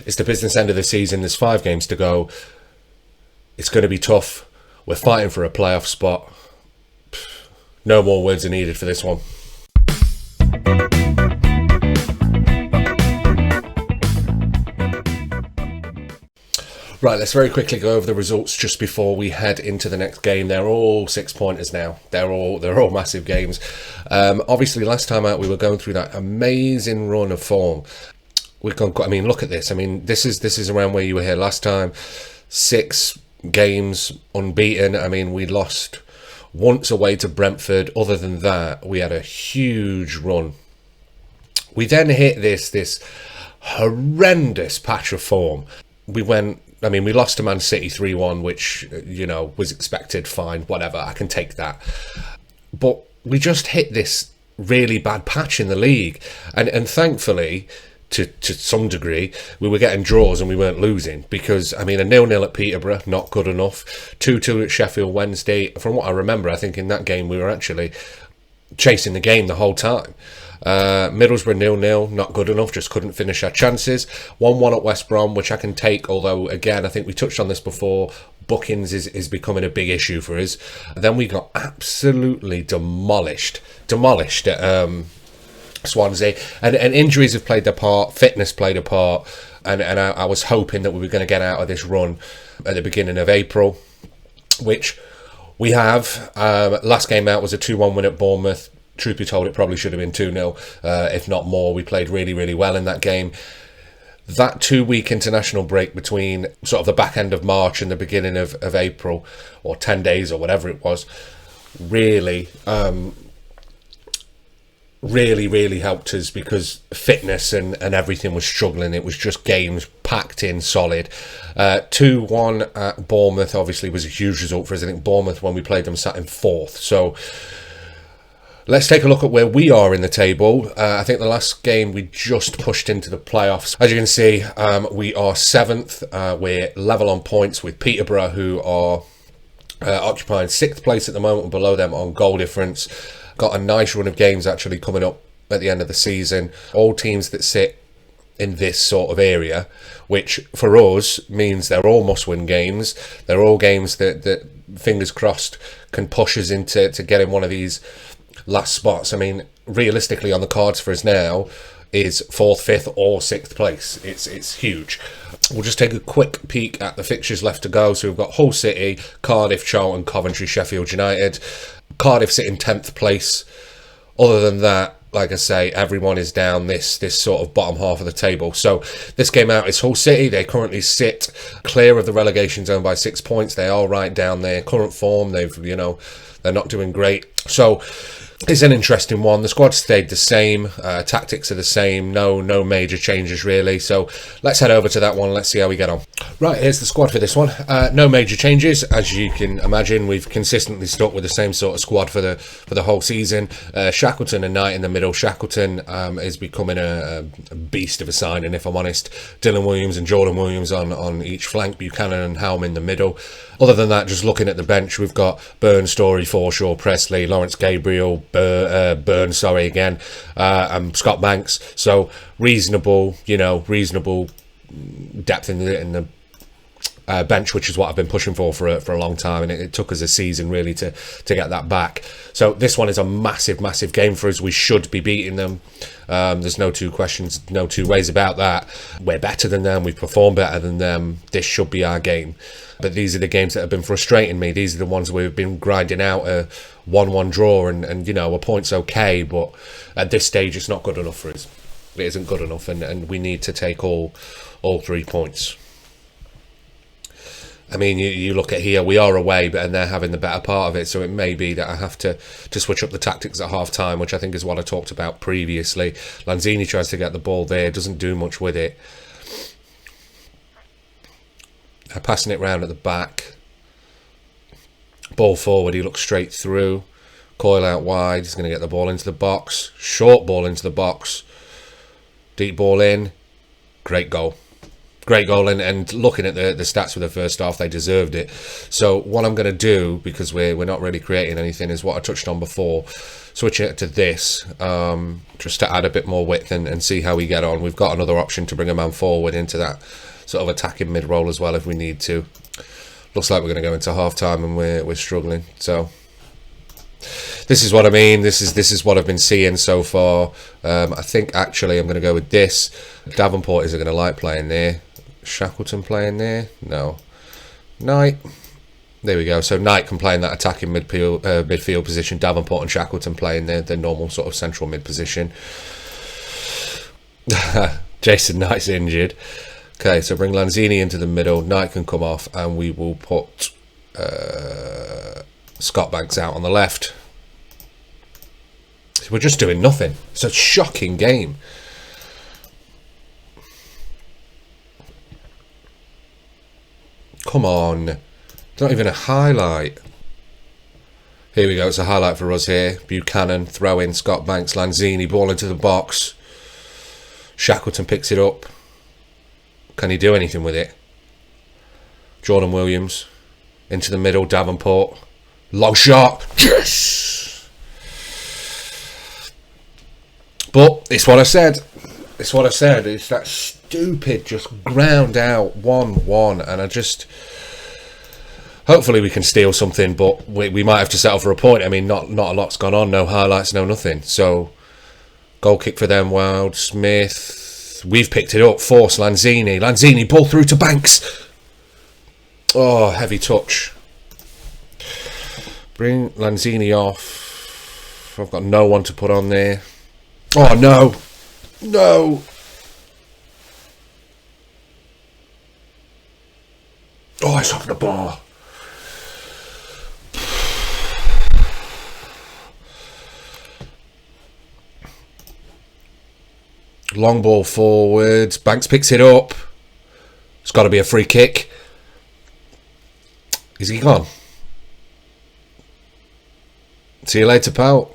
It's the business end of the season. There's 5 games to go. It's going to be tough. We're fighting for a playoff spot. No more words are needed for this one. Right, let's very quickly go over the results just before we head into the next game. They're all 6-pointers now. They're all massive games. Obviously, last time out we were going through that amazing run of form. We've gone. I mean, look at this. I mean, this is around where you were here last time. 6 games unbeaten. I mean, we lost once away to Brentford. Other than that, we had a huge run. We then hit this horrendous patch of form. We lost to Man City 3-1, which, was expected, fine, whatever, I can take that. But we just hit this really bad patch in the league. And thankfully, to some degree, we were getting draws and we weren't losing. Because, a 0-0 at Peterborough, not good enough. 2-2 at Sheffield Wednesday. From what I remember, I think in that game we were actually chasing the game the whole time. Middlesbrough 0-0, not good enough, just couldn't finish our chances. 1-1 at West Brom, which I can take, although again I think we touched on this before, bookings is becoming a big issue for us. Then we got absolutely demolished at Swansea, and injuries have played their part, fitness played a part, and I was hoping that we were going to get out of this run at the beginning of April, which we have. Last game out was a 2-1 win at Bournemouth. Truth be told, it probably should have been 2-0, if not more. We played really, really well in that game. That 2-week international break between sort of the back end of March and the beginning of April, or 10 days or whatever it was, really helped us, because fitness and everything was struggling. It was just games packed in solid. 2-1 at Bournemouth obviously was a huge result for us. I think Bournemouth, when we played them, sat in 4th. So let's take a look at where we are in the table. I think the last game we just pushed into the playoffs. As you can see, we are 7th. We're level on points with Peterborough, who are occupying 6th place at the moment. We're below them on goal difference. Got a nice run of games actually coming up at the end of the season. All teams that sit in this sort of area, which for us means they're all must-win games. They're all games that fingers crossed, can push us into getting one of these last spots. Realistically, on the cards for us now is 4th, 5th or 6th place. It's huge. We'll just take a quick peek at the fixtures left to go. So we've got Hull City, Cardiff, Charlton, Coventry, Sheffield United. Cardiff sit in 10th place. Other than that, like I say, everyone is down this sort of bottom half of the table. So this game out is Hull City. They currently sit clear of the relegation zone by 6 points. They are right down there. Current form, they're not doing great. So it's an interesting one. The squad stayed the same. Tactics are the same. No major changes really. So let's head over to that one. Let's see how we get on. Right, here's the squad for this one. No major changes. As you can imagine, we've consistently stuck with the same sort of squad for the whole season. Shackleton and Knight in the middle. Shackleton is becoming a beast of a signing, if I'm honest. Dylan Williams and Jordan Williams on each flank. Buchanan and Helm in the middle. Other than that, just looking at the bench, we've got Burn, Story, Forshaw, Presley, Lawrence Gabriel, Burn, and Scott Banks. So reasonable depth in the bench, which is what I've been pushing for a long time, and it took us a season really to get that back. So this one is a massive game for us. We should be beating them. There's no two questions, no two ways about that. We're better than them. We've performed better than them. This should be our game. But these are the games that have been frustrating me. These are the ones where we've been grinding out a 1-1 draw, and a point's okay, but at this stage it's not good enough for us. It isn't good enough, and we need to take all 3 points. You look at here, we are away, and they're having the better part of it, so it may be that I have to switch up the tactics at half-time, which I think is what I talked about previously. Lanzini tries to get the ball there, doesn't do much with it. Passing it round at the back. Ball forward, he looks straight through. Coyle out wide, he's going to get the ball into the box. Short ball into the box. Deep ball in. Great goal. Great goal, and looking at the stats for the first half, they deserved it. So what I'm going to do, because we're not really creating anything, is what I touched on before. Switch it to this, just to add a bit more width and see how we get on. We've got another option to bring a man forward into that sort of attacking mid-roll as well if we need to. Looks like we're going to go into half-time and we're struggling. So this is what I mean. This is what I've been seeing so far. I think actually I'm going to go with this. Davenport isn't going to like playing there. Shackleton playing there? No. Knight. There we go. So Knight can play in that attacking midfield position. Davenport and Shackleton playing their normal sort of central mid position. Jason Knight's injured. Okay, so bring Lanzini into the middle. Knight can come off, and we will put Scott Banks out on the left. We're just doing nothing. It's a shocking game. Come on. Not even a highlight. Here we go. It's a highlight for us here. Buchanan, throw in, Scott Banks, Lanzini, ball into the box. Shackleton picks it up. Can he do anything with it? Jordan Williams into the middle. Davenport. Long shot. Yes! But it's what I said. It's what I said. It's that stupid just ground out 1-1. And I just... Hopefully we can steal something, but we might have to settle for a point. I mean, not a lot's gone on. No highlights, no nothing. So, goal kick for them. Wild Smith. We've picked it up. Force Lanzini. Lanzini, ball through to Banks. Oh, heavy touch. Bring Lanzini off. I've got no one to put on there. Oh, no. No. Oh, it's off the bar. Long ball forwards. Banks picks it up. It's got to be a free kick. Is he gone? See you later, pal.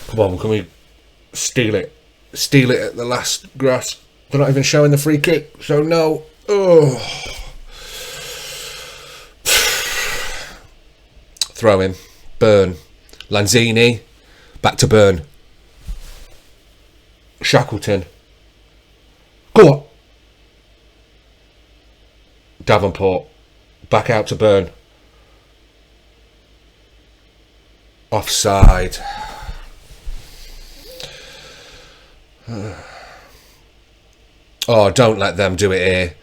Come on, can we steal it? Steal it at the last grasp. They're not even showing the free kick, so no. Oh. Throw in. Burn. Lanzini. Back to Burn. Shackleton. Go on. Davenport. Back out to Burn. Offside. Oh, don't let them do it here.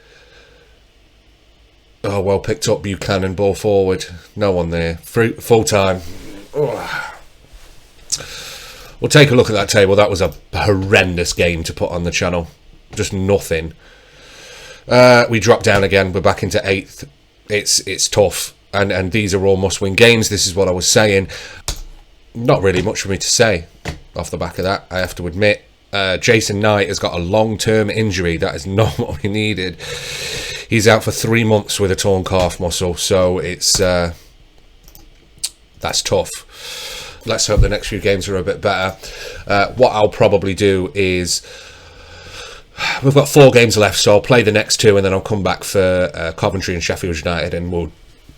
Oh, well picked up. Buchanan, ball forward. No one there. Full time. Oh. We'll take a look at that table. That was a horrendous game to put on the channel. Just nothing. We dropped down again. We're back into 8th. It's tough. And these are all must-win games. This is what I was saying. Not really much for me to say off the back of that, I have to admit. Jason Knight has got a long-term injury. That is not what we needed. He's out for 3 months with a torn calf muscle. So it's that's tough. Let's hope the next few games are a bit better. What I'll probably do is... We've got 4 games left, so I'll play the next 2 and then I'll come back for Coventry and Sheffield United, and we'll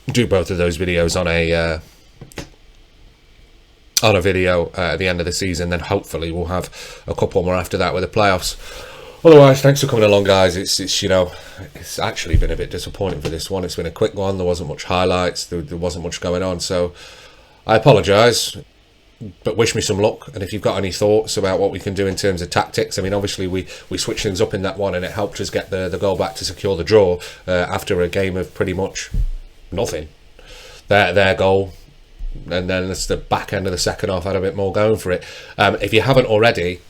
do both of those videos on a video at the end of the season. Then hopefully we'll have a couple more after that with the playoffs. Otherwise, thanks for coming along, guys. It's you know, it's actually been a bit disappointing for this one. It's been a quick one. There wasn't much highlights. There wasn't much going on, so I apologise. But wish me some luck, and if you've got any thoughts about what we can do in terms of tactics, I mean, obviously we switched things up in that one, and it helped us get the goal back to secure the draw after a game of pretty much nothing. Their goal, and then it's the back end of the second half had a bit more going for it. If you haven't already,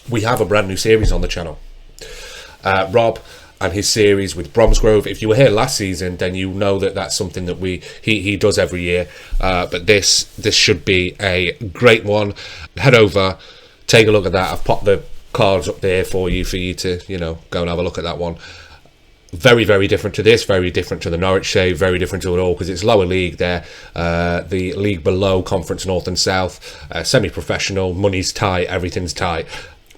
we have a brand new series on the channel. Rob and his series with Bromsgrove. If you were here last season, then you know that that's something that he does every year. But this should be a great one. Head over, take a look at that. I've popped the cards up there for you to, you know, go and have a look at that one. Very, very different to this, very different to the Norwich save, very different to it all, because it's lower league there. The league below, Conference North and South, semi-professional, money's tight, everything's tight.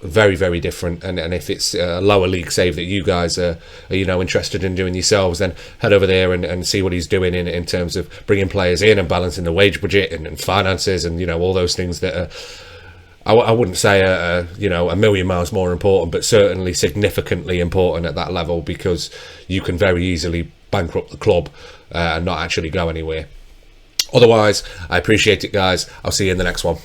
very, very different. And if it's a lower league save that you guys are interested in doing yourselves, then head over there and see what he's doing in terms of bringing players in and balancing the wage budget and finances and all those things that are, I wouldn't say a million miles more important, but certainly significantly important at that level, because you can very easily bankrupt the club and not actually go anywhere. Otherwise, I appreciate it, guys. I'll see you in the next one.